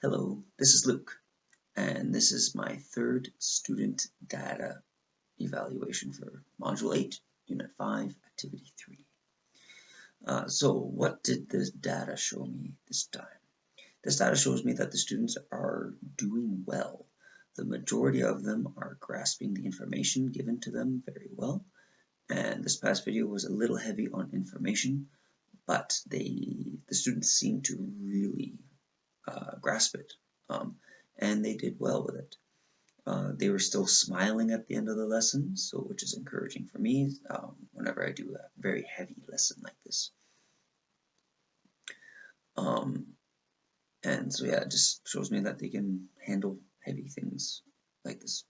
Hello, this is Luke, and this is my third student data evaluation for Module 8, Unit 5, Activity 3. So what did this data show me this time? This data shows me that the students are doing well. The majority of them are grasping the information given to them very well, and this past video was a little heavy on information, but the students seem to really grasp it. And they did well with it. They were still smiling at the end of the lesson, so which is encouraging for me whenever I do a very heavy lesson like this. And so yeah, it just shows me that they can handle heavy things like this.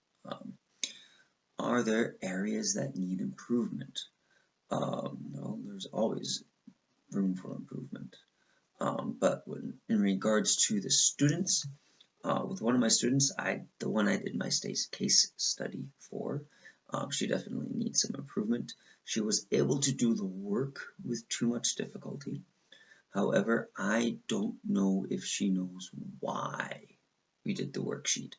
Are there areas that need improvement? No, there's always room for improvement. But in regards to the students, with one of my students, the one I did my case study for, she definitely needs some improvement. She was able to do the work with too much difficulty. However, I don't know if she knows why we did the worksheet.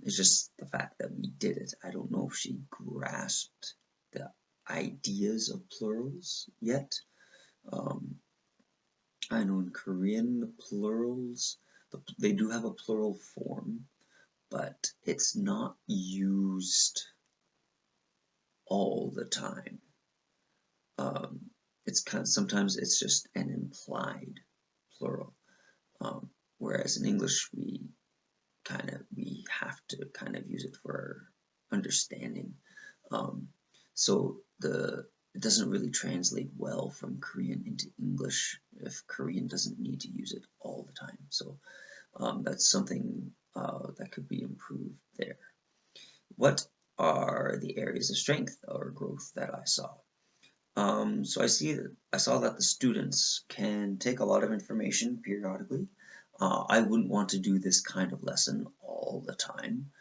It's just the fact that we did it. I don't know if she grasped the ideas of plurals yet. I know in Korean the plurals, they do have a plural form, but it's not used all the time. It's sometimes it's just an implied plural, whereas in English we have to kind of use it for understanding. So it doesn't really translate well from Korean into English if Korean doesn't need to use it all the time. So that's something that could be improved there. What are the areas of strength or growth that I saw? So I saw that the students can take a lot of information periodically. I wouldn't want to do this kind of lesson all the time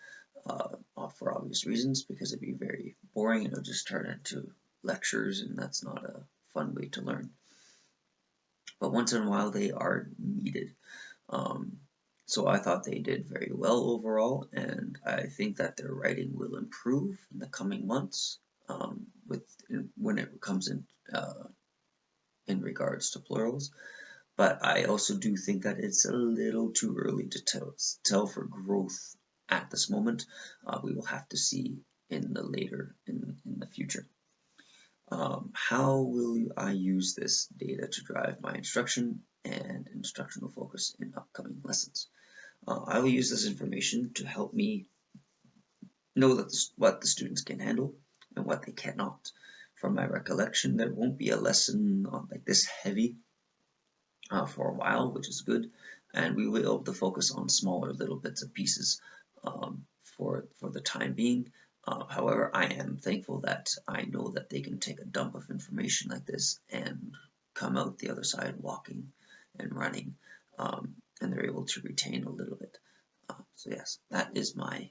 for obvious reasons, because it'd be very boring and it'll just turn into lectures, and that's not a fun way to learn. But once in a while they are needed. So I thought they did very well overall, and I think that their writing will improve in the coming months when it comes in regards to plurals. But I also do think that it's a little too early to tell for growth at this moment. We will have to see in the future. How will I use this data to drive my instruction and instructional focus in upcoming lessons? I will use this information to help me know what the students can handle and what they cannot. From my recollection, there won't be a lesson like this heavy for a while, which is good, and we will be able to focus on smaller little bits of pieces for the time being. However, I am thankful that I know that they can take a dump of information like this and come out the other side walking and running, and they're able to retain a little bit. So yes, that is my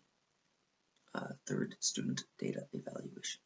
third student data evaluation.